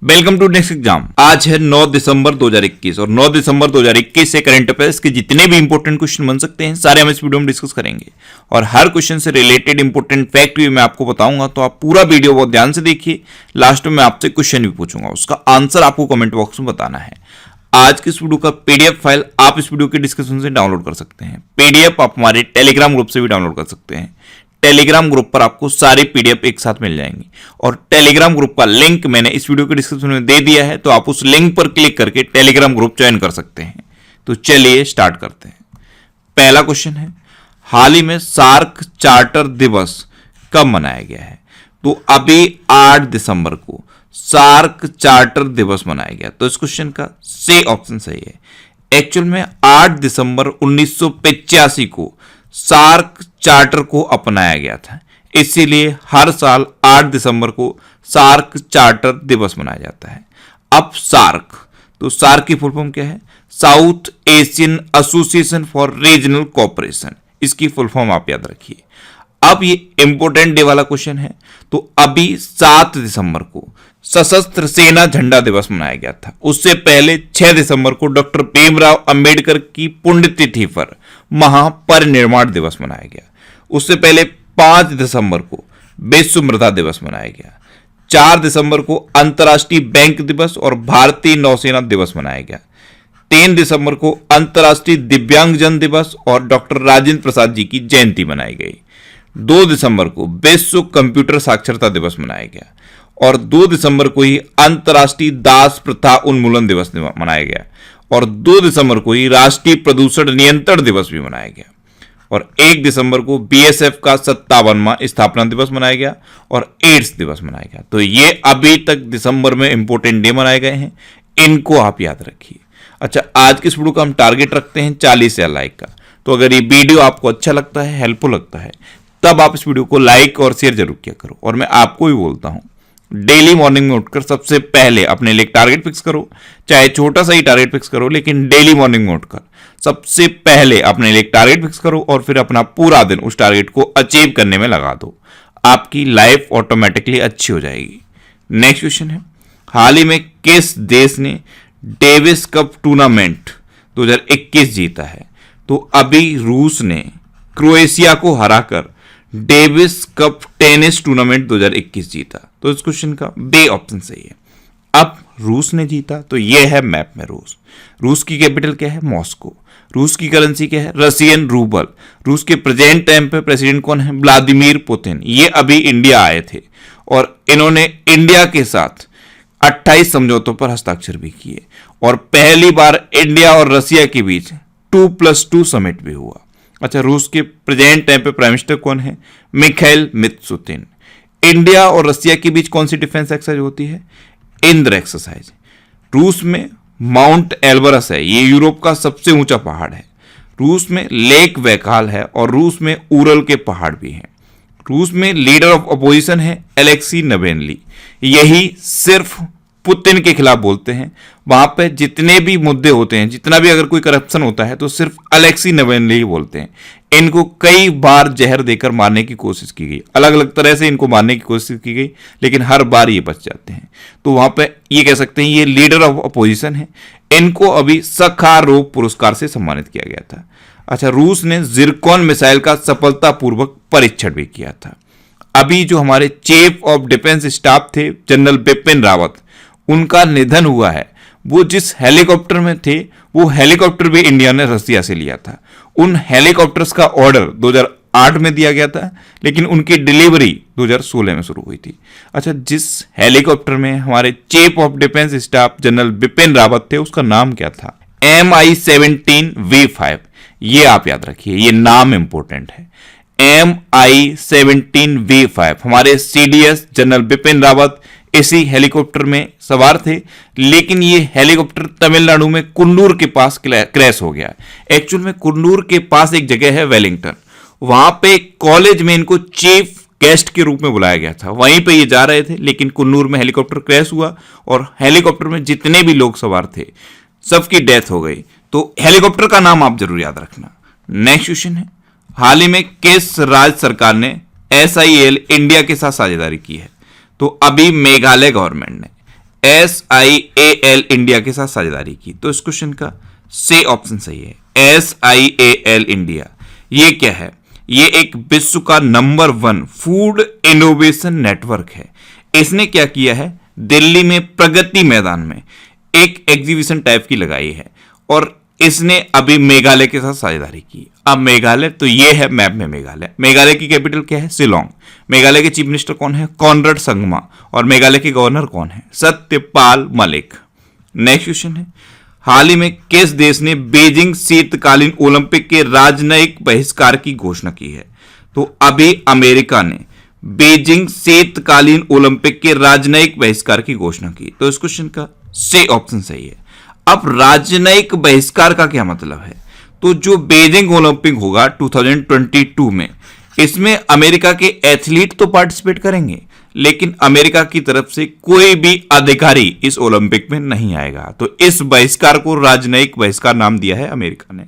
Welcome to next exam. आज है 9 दिसंबर 2021 और 9 दिसंबर 2021 से करंट अफेयर्स के जितने भी इंपॉर्टेंट क्वेश्चन बन सकते हैं सारे हम इस वीडियो में डिस्कस करेंगे और हर क्वेश्चन से रिलेटेड इंपॉर्टेंट फैक्ट भी मैं आपको बताऊंगा, तो आप पूरा वीडियो बहुत ध्यान से देखिए। लास्ट में मैं आपसे क्वेश्चन भी पूछूंगा, उसका आंसर आपको कमेंट बॉक्स में बताना है। आज की इस वीडियो का पीडीएफ फाइल आप इस वीडियो के डिस्क्रिप्शन से डाउनलोड कर सकते हैं। पीडीएफ आप हमारे टेलीग्राम ग्रुप से भी डाउनलोड कर सकते हैं। टेलीग्राम ग्रुप पर आपको सारी पीडीएफ एक साथ मिल जाएंगी और टेलीग्राम ग्रुप का लिंक मैंने इस वीडियो के डिस्क्रिप्शन में दे दिया है, तो आप उस लिंक पर क्लिक करके टेलीग्राम ग्रुप ज्वाइन कर सकते हैं। तो चलिए स्टार्ट करते हैं। पहला क्वेश्चन है, हाल ही में सार्क चार्टर दिवस कब मनाया गया है? तो अभी 8 दिसंबर को सार्क चार्टर दिवस मनाया गया। तो इस क्वेश्चन का सी ऑप्शन सही है। एक्चुअल में 8 दिसंबर 1985 को सार्क चार्टर को अपनाया गया था, इसीलिए हर साल 8 दिसंबर को सार्क चार्टर दिवस मनाया जाता है। अब सार्क, तो सार्क की फुल फॉर्म क्या है? South Asian association for regional cooperation, इसकी फुल फॉर्म आप याद रखिए। अब ये इंपॉर्टेंट डे वाला क्वेश्चन है। तो अभी 7 दिसंबर को सशस्त्र सेना झंडा दिवस मनाया गया था। उससे पहले 6 दिसंबर को डॉक्टर भीमराव अंबेडकर की पुण्यतिथि पर महापरिनिर्वाण दिवस मनाया गया। उससे पहले 5 दिसंबर को विश्व मृदा दिवस मनाया गया। 4 दिसंबर को अंतर्राष्ट्रीय बैंक दिवस और भारतीय नौसेना दिवस मनाया गया। 3 दिसंबर को अंतर्राष्ट्रीय दिव्यांगजन दिवस और डॉक्टर राजेंद्र प्रसाद जी की जयंती मनाई गई। 2 दिसंबर को विश्व कंप्यूटर साक्षरता दिवस मनाया गया और 2 दिसंबर को ही अंतर्राष्ट्रीय दास प्रथा उन्मूलन दिवस मनाया गया और 2 दिसंबर को ही राष्ट्रीय प्रदूषण नियंत्रण दिवस भी मनाया गया और 1 दिसंबर को बीएसएफ का 57वां स्थापना दिवस मनाया गया और एड्स दिवस मनाया गया। तो ये अभी तक दिसंबर में इंपॉर्टेंट डे मनाए गए हैं, इनको आप याद रखिए। अच्छा, आज की इस वीडियो का हम टारगेट रखते हैं 40 लाइक का। तो अगर ये वीडियो आपको अच्छा लगता है, हेल्पफुल लगता है, तब आप इस वीडियो को लाइक और शेयर जरूर किया करो। और मैं आपको भी बोलता हूं, डेली मॉर्निंग में उठकर सबसे पहले अपने लिए टारगेट फिक्स करो, चाहे छोटा सा ही टारगेट फिक्स करो, लेकिन डेली मॉर्निंग में उठकर सबसे पहले अपने लिए टारगेट फिक्स करो और फिर अपना पूरा दिन उस टारगेट को अचीव करने में लगा दो। आपकी लाइफ ऑटोमेटिकली अच्छी हो जाएगी। नेक्स्ट क्वेश्चन है, हाल ही में किस देश ने डेविस कप टूर्नामेंट 2021 जीता है? तो अभी रूस ने क्रोएशिया को हराकर डेविस कप टेनिस टूर्नामेंट 2021 जीता। तो इस क्वेश्चन का बी ऑप्शन सही है। अब रूस ने जीता, तो ये है मैप में रूस। रूस की कैपिटल क्या है? मॉस्को। रूस की करेंसी क्या है? Russian rouble. रूस के प्रेजेंट टाइम पे प्रेसिडेंट कौन है? Vladimir Putin. ये अभी इंडिया आए थे और इन्होंने इंडिया के साथ 28 समझौतों पर हस्ताक्षर भी किए और पहली बार इंडिया और रशिया के बीच 2+2 समिट भी हुआ। अच्छा, रूस के प्रेजेंट टाइम पे प्राइम मिनिस्टर कौन है? मिखाइल मित्सुतिन। इंडिया और रशिया के बीच कौन सी डिफेंस एक्सरसाइज होती है? इंद्र एक्सरसाइज। रूस में माउंट एल्बरस है, ये यूरोप का सबसे ऊंचा पहाड़ है। रूस में लेक बैकाल है और रूस में उरल के पहाड़ भी हैं। रूस में लीडर ऑफ अपोजिशन है एलेक्सी नवेल्नी, यही सिर्फ पुतिन के खिलाफ बोलते हैं। वहां पे जितने भी मुद्दे होते हैं, जितना भी अगर कोई करप्शन होता है, तो सिर्फ अलेक्सी नवेल्नी ही बोलते हैं। इनको कई बार जहर देकर मारने की कोशिश की गई, अलग अलग तरह से इनको मारने की कोशिश की गई, लेकिन हर बार ये बच जाते हैं। तो वहां पे ये कह सकते हैं ये लीडर ऑफ अपोजिशन है। इनको अभी सखारोव पुरस्कार से सम्मानित किया गया था। अच्छा, रूस ने जिरकॉन मिसाइल का सफलतापूर्वक परीक्षण भी किया था। अभी जो हमारे चीफ ऑफ डिफेंस स्टाफ थे जनरल बिपिन रावत, उनका निधन हुआ है। वो जिस हेलीकॉप्टर में थे, वो हेलीकॉप्टर भी इंडिया ने रसिया से लिया था। उन हेलीकॉप्टर्स का ऑर्डर 2008 में दिया गया था, लेकिन उनकी डिलीवरी 2016 में शुरू हुई थी। अच्छा, जिस हेलीकॉप्टर में हमारे chief of defence staff general Bipin Rawat थे, उसका नाम क्या था? MI-17V5। ये आप याद रखिए, ये नाम इंपॉर्टेंट है। MI-17V5। हमारे CDS जनरल बिपिन रावत इसी हेलीकॉप्टर में सवार थे, लेकिन ये हेलीकॉप्टर तमिलनाडु में कुन्नूर के पास क्रैश हो गया। एक्चुअल में कुन्नूर के पास एक जगह है वेलिंगटन, वहां पे कॉलेज में इनको चीफ गेस्ट के रूप में बुलाया गया था। वहीं पे ये जा रहे थे, लेकिन कुन्नूर में हेलीकॉप्टर क्रैश हुआ और हेलीकॉप्टर में जितने भी लोग सवार थे सबकी डेथ हो गई। तो हेलीकॉप्टर का नाम आप जरूर याद रखना। नेक्स्ट क्वेश्चन है, हाल ही में किस राज्य सरकार ने SIL इंडिया के साथ साझेदारी की है? तो अभी मेघालय गवर्नमेंट ने SIAL इंडिया के साथ साझेदारी की। तो इस क्वेश्चन का से ऑप्शन सही है, SIAL इंडिया। ये क्या है? ये एक विश्व का नंबर 1 फूड इनोवेशन नेटवर्क है। इसने क्या किया है, दिल्ली में प्रगति मैदान में एक एग्जीबिशन टाइप की लगाई है और इसने अभी मेघालय के साथ साझेदारी की। अब मेघालय, तो ये है मैप में मेघालय। मेघालय की कैपिटल क्या है? शिलोंग। मेघालय के चीफ मिनिस्टर कौन है? कॉनराड संगमा। और मेघालय के गवर्नर कौन है? सत्यपाल मलिक। नेक्स्ट क्वेश्चन है, हाल ही में किस देश ने बीजिंग शीतकालीन ओलंपिक के राजनयिक बहिष्कार की घोषणा की है? तो अभी अमेरिका ने बीजिंग शीतकालीन ओलंपिक के राजनयिक बहिष्कार की घोषणा की। तो इस क्वेश्चन का से ऑप्शन सही है। अब राजनयिक बहिष्कार का क्या मतलब है? तो जो बीजिंग ओलंपिक होगा 2022 में, इसमें अमेरिका के एथलीट तो पार्टिसिपेट करेंगे, लेकिन अमेरिका की तरफ से कोई भी अधिकारी इस ओलंपिक में नहीं आएगा। तो इस बहिष्कार को राजनयिक बहिष्कार नाम दिया है अमेरिका ने।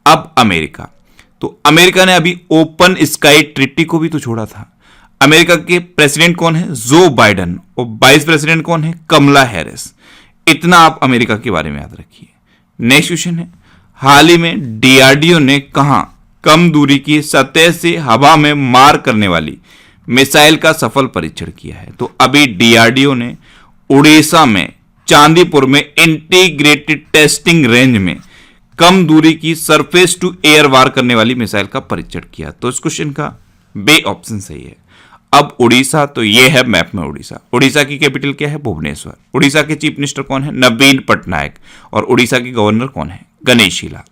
अब अमेरिका ने अभी ओपन स्काई ट्रीटी को भी तो छोड़ा था। अमेरिका के प्रेसिडेंट कौन है? Joe Biden. और वाइस प्रेसिडेंट कौन है? कमला हैरिस। इतना आप अमेरिका के बारे में याद रखिए। नेक्स्ट क्वेश्चन है, हाल ही में डीआरडीओ ने कहां कम दूरी की सतह से हवा में मार करने वाली मिसाइल का सफल परीक्षण किया है? तो अभी डीआरडीओ ने उड़ीसा में चांदीपुर में इंटीग्रेटेड टेस्टिंग रेंज में कम दूरी की सरफेस टू एयर वार करने वाली मिसाइल का परीक्षण किया। तो इस क्वेश्चन का बे ऑप्शन सही है। अब उड़ीसा, तो ये है मैप में उड़ीसा। उड़ीसा की कैपिटल क्या है? भुवनेश्वर। उड़ीसा के चीफ मिनिस्टर कौन है? नवीन पटनायक। और उड़ीसा के गवर्नर कौन है? गणेशी लाल।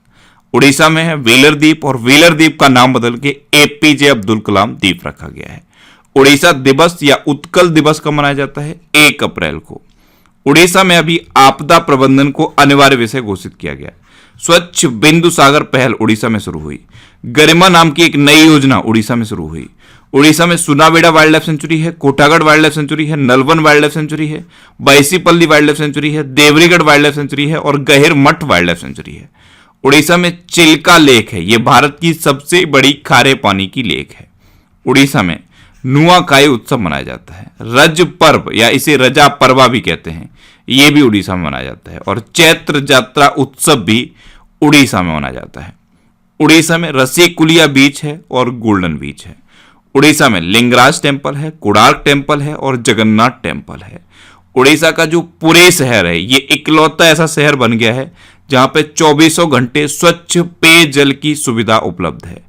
उड़ीसा में है व्हीलर द्वीप और व्हीलर द्वीप का नाम बदल के APJ अब्दुल कलाम द्वीप रखा गया है। उड़ीसा दिवस या उत्कल दिवस कब मनाया जाता है? 1 अप्रैल को। उड़ीसा में अभी आपदा प्रबंधन को अनिवार्य विषय घोषित किया गया। स्वच्छ बिंदु सागर पहल उड़ीसा में शुरू हुई। गरिमा नाम की एक नई योजना उड़ीसा में शुरू हुई। उड़ीसा में सुनाबेड़ा वाइल्ड लाइफ सेंचुरी है, कोटागढ़ वाइल्ड लाइफ सेंचुरी है, नलवन वाइल्ड लाइफ सेंचुरी है, बाईसीपल्ली वाइल्ड लाइफ सेंचुरी है, देवरीगढ़ वाइल्ड लाइफ सेंचुरी है और गहिर मठ वाइल्ड लाइफ सेंचुरी है। उड़ीसा में चिल्का लेक है, यह भारत की सबसे बड़ी खारे पानी की लेक है। उड़ीसा में नुआखाई उत्सव मनाया जाता है। रज पर्व या इसे रजा पर्वा भी कहते हैं, यह भी उड़ीसा में मनाया जाता है। और चैत्र यात्रा उत्सव भी उड़ीसा में मनाया जाता है। उड़ीसा में रसीकुलिया बीच है और गोल्डन बीच है। उड़ीसा में लिंगराज टेम्पल है, कोणार्क टेम्पल है और जगन्नाथ टेम्पल है। उड़ीसा का जो पुरी शहर है, ये इकलौता ऐसा शहर बन गया है जहां पे 24 घंटे स्वच्छ पेयजल की सुविधा उपलब्ध है।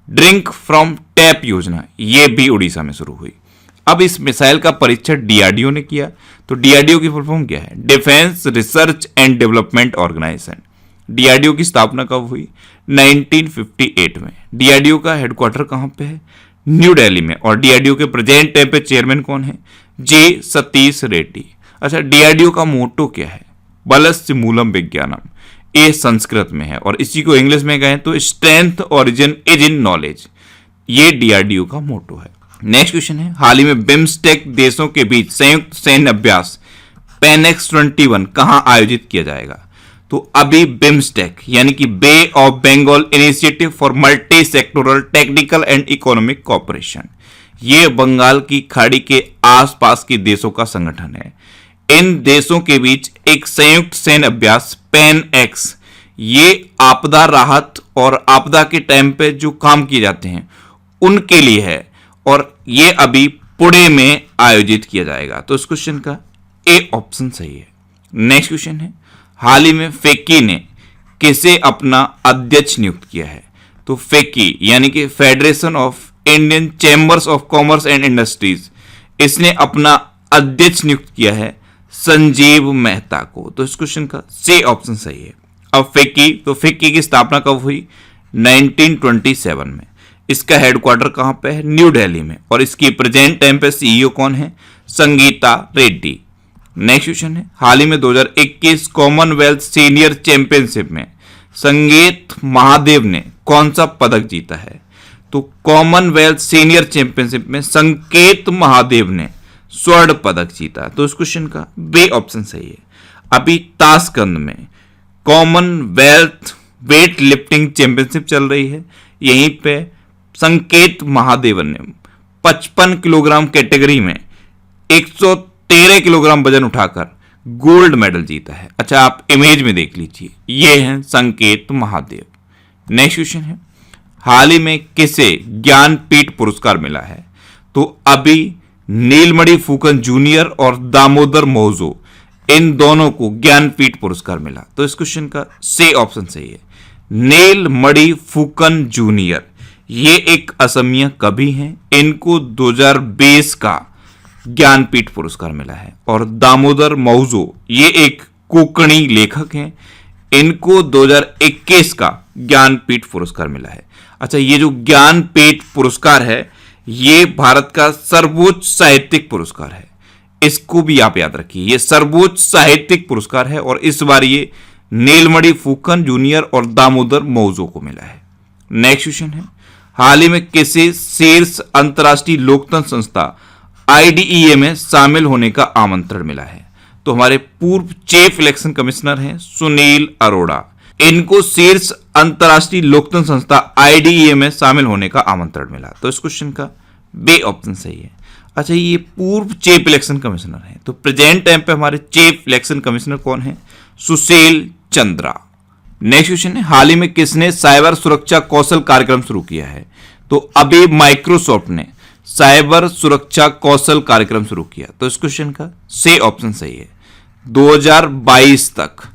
ड्रिंक फ्रॉम टैप योजना ये भी उड़ीसा में शुरू हुई। अब इस मिसाइल का परीक्षण डीआरडीओ ने किया। तो डीआरडीओ की फुल फॉर्म क्या है? Defence research and development organisation. DRDO की स्थापना कब हुई? 1958 में। डीआरडीओ का हेडक्वार्टर कहां पे है? न्यू दिल्ली में। और डीआरडीओ के प्रेजेंट टाइम पे चेयरमैन कौन है? जे सतीश रेड्डी। अच्छा, डीआरडीओ का मोटो क्या है? बलस्य मूलम विज्ञानम। ये संस्कृत में है और इसी को इंग्लिश में कहें तो strength origin is in knowledge. ये डीआरडीओ का मोटो है। नेक्स्ट क्वेश्चन है, हाल ही में बिम्स्टेक देशों के बीच संयुक्त सैन्य अभ्यास पेनेक्स 21 कहां आयोजित किया जाएगा? तो अभी बिम्स्टेक यानी कि Bay of Bengal Initiative for Multi Sectoral Technical and Economic Cooperation, ये बंगाल की खाड़ी के आसपास के देशों का संगठन है। इन देशों के बीच एक संयुक्त सैन्य अभ्यास पेन एक्स, ये आपदा राहत और आपदा के टाइम पे जो काम किए जाते हैं उनके लिए है और ये अभी पुणे में आयोजित किया जाएगा। तो इस क्वेश्चन का ए ऑप्शन सही है। नेक्स्ट क्वेश्चन है, हाल ही में फेकी ने किसे अपना अध्यक्ष नियुक्त किया है? तो फेकी यानी कि federation of Indian chambers of commerce and industries, इसने अपना अध्यक्ष नियुक्त किया है संजीव मेहता को। तो इस क्वेश्चन का सी ऑप्शन सही है। अब फेकी की स्थापना कब हुई? 1927 में। इसका हेडक्वार्टर कहां पे है? न्यू दिल्ली में। और इसकी प्रेजेंट टाइम पे सीईओ कौन है? संगीता रेड्डी। नेक्स्ट क्वेश्चन है, हाल ही में 2021 कॉमनवेल्थ सीनियर चैंपियनशिप में संगीत महादेव ने कौन सा पदक जीता है? तो कॉमनवेल्थ सीनियर चैंपियनशिप में संकेत महादेव ने स्वर्ण पदक जीता। तो इस क्वेश्चन का बे ऑप्शन सही है। अभी ताशकंद में कॉमनवेल्थ वेट लिफ्टिंग चैंपियनशिप चल रही है, यहीं पे संकेत महादेवन ने 55 किलोग्राम कैटेगरी में 113 किलोग्राम वजन उठाकर गोल्ड मेडल जीता है। अच्छा, आप इमेज में देख लीजिए, ये है संकेत महादेव। नेक्स्ट क्वेश्चन है, हाल ही में किसे ज्ञानपीठ पुरस्कार मिला है? तो अभी नीलमणि फुकन जूनियर और दामोदर मौजो, इन दोनों को ज्ञानपीठ पुरस्कार मिला। तो इस क्वेश्चन का से ऑप्शन सही है। नीलमणि फुकन जूनियर ये एक असमिया कवि हैं, इनको 2020 का ज्ञानपीठ पुरस्कार मिला है। और दामोदर मौजो ये एक कोंकणी लेखक हैं, इनको 2021 का ज्ञानपीठ पुरस्कार मिला है। अच्छा, ये जो ज्ञानपीठ पुरस्कार है ये भारत का सर्वोच्च साहित्यिक पुरस्कार है, इसको भी आप याद रखिए। ये सर्वोच्च साहित्यिक पुरस्कार है और इस बार ये नीलमणि फुकन जूनियर और दामोदर मौजो को मिला है। नेक्स्ट क्वेश्चन है, हाल ही में किसे शीर्ष अंतर्राष्ट्रीय लोकतंत्र संस्था IDEA में शामिल होने का आमंत्रण मिला है? तो हमारे पूर्व चीफ इलेक्शन कमिश्नर हैं सुनील अरोड़ा, इनको शीर्ष अंतर्राष्ट्रीय लोकतंत्र संस्था IDEA में शामिल होने का आमंत्रण मिला। तो इस क्वेश्चन का बी ऑप्शन सही है। अच्छा, ये पूर्व चीफ इलेक्शन कमिश्नर हैं, तो प्रेजेंट टाइम पे हमारे चीफ इलेक्शन कमिश्नर कौन है? सुशील चंद्रा। नेक्स्ट क्वेश्चन है, हाल ही में किसने साइबर सुरक्षा कौशल कार्यक्रम शुरू किया है? तो अभी माइक्रोसॉफ्ट ने साइबर सुरक्षा कौशल कार्यक्रम शुरू किया। तो इस क्वेश्चन का से ऑप्शन सही है। 2022 तक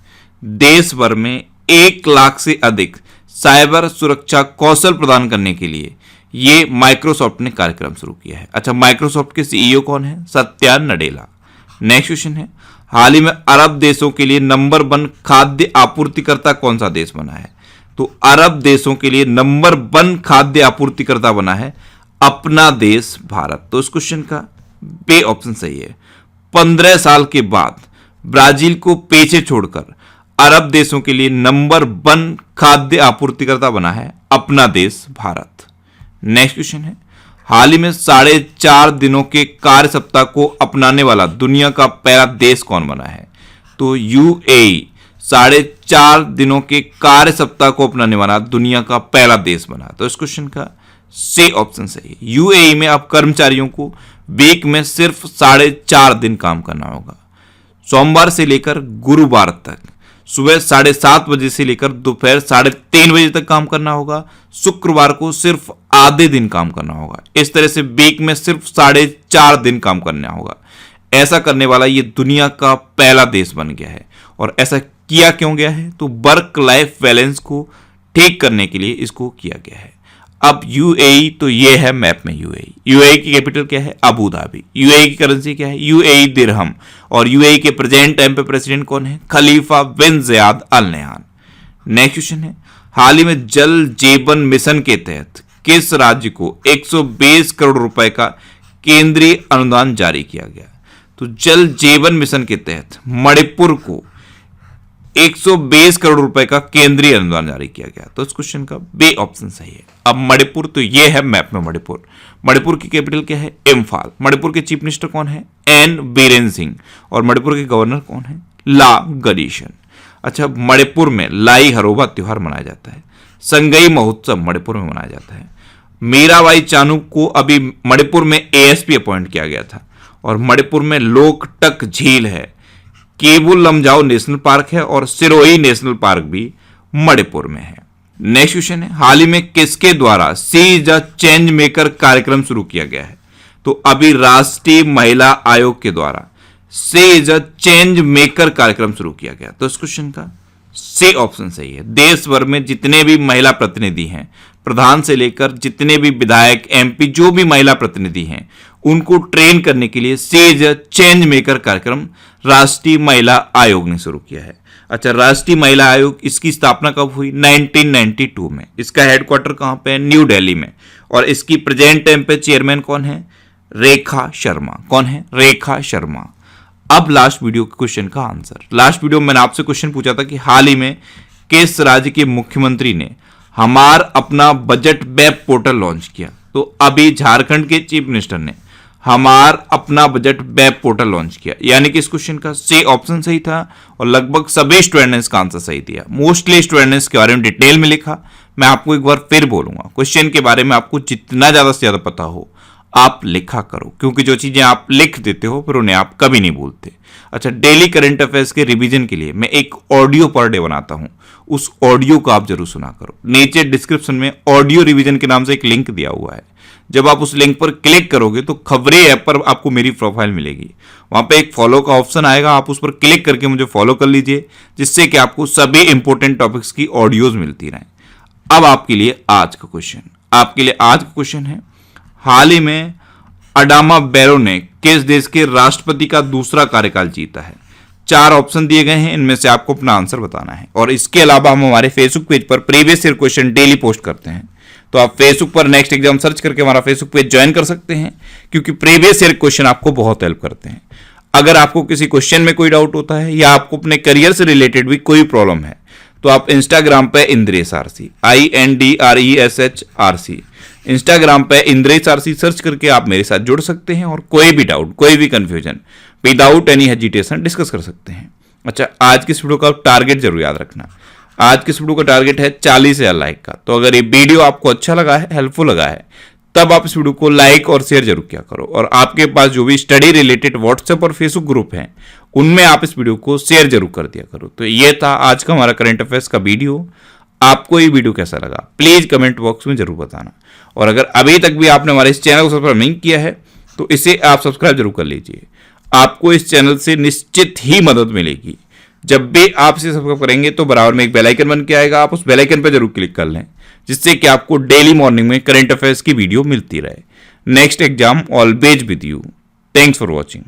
देश भर में 1 लाख से अधिक साइबर सुरक्षा कौशल प्रदान करने के लिए ये माइक्रोसॉफ्ट ने कार्यक्रम शुरू किया है। अच्छा, माइक्रोसॉफ्ट के CEO कौन है? सत्या नडेला। नेक्स्ट क्वेश्चन है, हाल ही में अरब देशों के लिए नंबर 1 खाद्य आपूर्तिकर्ता कौन सा देश बना है? तो अरब देशों के लिए नंबर 1 खाद्य आपूर्तिकर्ता बना है अपना देश भारत। तो इस क्वेश्चन का बी ऑप्शन सही है। 15 साल के बाद ब्राजील को पीछे छोड़कर अरब देशों के लिए नंबर 1 खाद्य आपूर्तिकर्ता बना है अपना देश भारत। नेक्स्ट क्वेश्चन है, हाल ही में 4.5 दिनों के कार्य सप्ताह को अपनाने वाला दुनिया का पहला देश कौन बना है? तो UAE 4.5 दिनों के कार्य सप्ताह को अपनाने वाला दुनिया का पहला देश बना। तो इस क्वेश्चन का से ऑप्शन सही है। UAE में आप कर्मचारियों को वीक में सिर्फ 4.5 दिन काम करना होगा। सोमवार से लेकर गुरुवार तक सुबह 7:30 बजे से लेकर दोपहर 3:30 बजे तक काम करना होगा। शुक्रवार को सिर्फ आधे दिन काम करना होगा। इस तरह से वीक में सिर्फ 4.5 दिन काम करना होगा। ऐसा करने वाला ये दुनिया का पहला देश बन गया है। और ऐसा किया क्यों गया है? तो वर्क लाइफ बैलेंस को ठीक करने के लिए इसको किया गया है। अब UAE, तो ये है मैप में UAE की कैपिटल क्या है? Abu Dhabi. UAE की करेंसी क्या है? UAE दिरहम। और UAE के प्रेजेंट टाइम पे प्रेसिडेंट कौन है? खलीफा बिन ज़याद अल नहयान। नेक्स्ट क्वेश्चन है, हाल ही में जल जीवन मिशन के तहत किस राज्य को 120 करोड़ रुपए का केंद्रीय अनुदान जारी किया गया? तो जल जीवन मिशन के तहत मणिपुर को 120 करोड़ रुपए का केंद्रीय अनुदान जारी किया गया। तो इस क्वेश्चन का बी ऑप्शन सही है। अब मणिपुर, तो ये है मैप में मणिपुर की कैपिटल क्या है? इम्फाल। मणिपुर के चीफ मिनिस्टर कौन है? एन बीरेन सिंह। और मणिपुर के गवर्नर कौन है? ला गरीशन। अच्छा, मणिपुर में लाई हरोबा त्योहार मनाया जाता है। संगई महोत्सव मणिपुर में मनाया जाता है। मीराबाई चानू को अभी मणिपुर में ASP अपॉइंट किया गया था। और मणिपुर में लोकटक झील है, केबुल लमजाओ नेशनल पार्क है और सिरोही नेशनल पार्क भी मणिपुर में है। नेक्स्ट क्वेश्चन है, हाल ही में किसके द्वारा सी इज अ चेंज मेकर कार्यक्रम शुरू किया गया है? तो अभी राष्ट्रीय महिला आयोग के द्वारा सी इज अ चेंज मेकर कार्यक्रम शुरू किया गया। तो इस क्वेश्चन का सी ऑप्शन सही है। देश भर में जितने भी महिला प्रतिनिधि हैं, प्रधान से लेकर जितने भी विधायक MP जो भी महिला प्रतिनिधि हैं, उनको ट्रेन करने के लिए सी इज अ चेंज मेकर कार्यक्रम राष्ट्रीय महिला आयोग ने शुरू किया है। अच्छा, राष्ट्रीय महिला आयोग, इसकी स्थापना कब हुई? 1992 में। इसका हेडक्वार्टर कहां पे है? न्यू दिल्ली में। और इसकी प्रेजेंट टाइम पे चेयरमैन कौन है? रेखा शर्मा। कौन है? रेखा शर्मा। अब लास्ट वीडियो के क्वेश्चन का आंसर। लास्ट वीडियो में मैंने आपसे क्वेश्चन पूछा था कि हाल ही में किस राज्य के मुख्यमंत्री ने हमार अपना बजट वेब पोर्टल लॉन्च किया? तो अभी झारखंड के चीफ मिनिस्टर ने हमार अपना बजट वेब पोर्टल लॉन्च किया। यानी कि इस क्वेश्चन का सी ऑप्शन सही था और लगभग सभी स्टूडेंट ने इसका आंसर सही दिया। मोस्टली स्टूडेंट ने इसके बारे में डिटेल में लिखा। मैं आपको एक बार फिर बोलूंगा, क्वेश्चन के बारे में आपको जितना ज्यादा से ज्यादा पता हो आप लिखा करो, क्योंकि जो चीजें आप लिख देते हो फिर उन्हें आप कभी नहीं भूलते। अच्छा, डेली करंट अफेयर्स के रिवीजन के लिए मैं एक ऑडियो पर डे बनाता हूं, उस ऑडियो को आप जरूर सुना करो। नीचे डिस्क्रिप्शन में ऑडियो रिवीजन के नाम से एक लिंक दिया हुआ है, जब आप उस लिंक पर क्लिक करोगे तो खबरें ऐप पर आपको मेरी प्रोफाइल मिलेगी, वहां पे एक फॉलो का ऑप्शन आएगा, आप उस पर क्लिक करके मुझे फॉलो कर लीजिए, जिससे कि आपको सभी इंपॉर्टेंट टॉपिक्स की ऑडियोज मिलती रहें। अब आपके लिए आज का क्वेश्चन है, हाल ही में अडामा बैरो ने किस देश के राष्ट्रपति का दूसरा कार्यकाल जीता है? 4 ऑप्शन दिए गए हैं, इनमें से आपको अपना आंसर बताना है। और इसके अलावा हम हमारे फेसबुक पेज पर previous year question daily post करते हैं, तो आप फेसबुक पर नेक्स्ट एग्जाम सर्च करके हमारा फेसबुक पेज ज्वाइन कर सकते हैं, क्योंकि प्रीवियस ईयर क्वेश्चन आपको बहुत हेल्प करते हैं। अगर आपको किसी क्वेश्चन में कोई डाउट होता है या आपको अपने करियर से रिलेटेड भी कोई प्रॉब्लम है, तो आप इंस्टाग्राम पे इंद्रेश आरसी INDRESH इंस्टाग्राम पे इंद्रेश आरसी सर्च करके आप मेरे साथ जुड़ सकते हैं और कोई भी डाउट, कोई भी confusion without any hesitation discuss कर सकते हैं। अच्छा, आज की इस वीडियो का टारगेट जरूर याद रखना, आज की इस वीडियो का टारगेट है 40,000 लाइक का। तो अगर ये वीडियो आपको अच्छा लगा है, हेल्पफुल लगा है, तब आप इस वीडियो को लाइक और शेयर जरूर किया करो। और आपके पास जो भी स्टडी रिलेटेड व्हाट्सएप और फेसबुक ग्रुप हैं, उनमें आप इस वीडियो को शेयर जरूर कर दिया करो। तो ये था आज का हमारा करंट अफेयर्स का वीडियो। आपको ये वीडियो कैसा लगा प्लीज कमेंट बॉक्स में जरूर बताना। और अगर अभी तक भी आपने हमारे इस चैनल को सब्सक्राइब नहीं किया है तो इसे आप सब्सक्राइब जरूर कर लीजिए। आपको इस चैनल से निश्चित ही मदद मिलेगी। जब भी आप इसे सब्सक्राइब करेंगे तो बराबर में एक बेल आइकन बन के आएगा, आप उस बेल आइकन पर जरूर क्लिक कर लें, जिससे कि आपको डेली मॉर्निंग में करंट अफेयर्स की वीडियो मिलती रहे। Next exam always with you. Thanks for watching.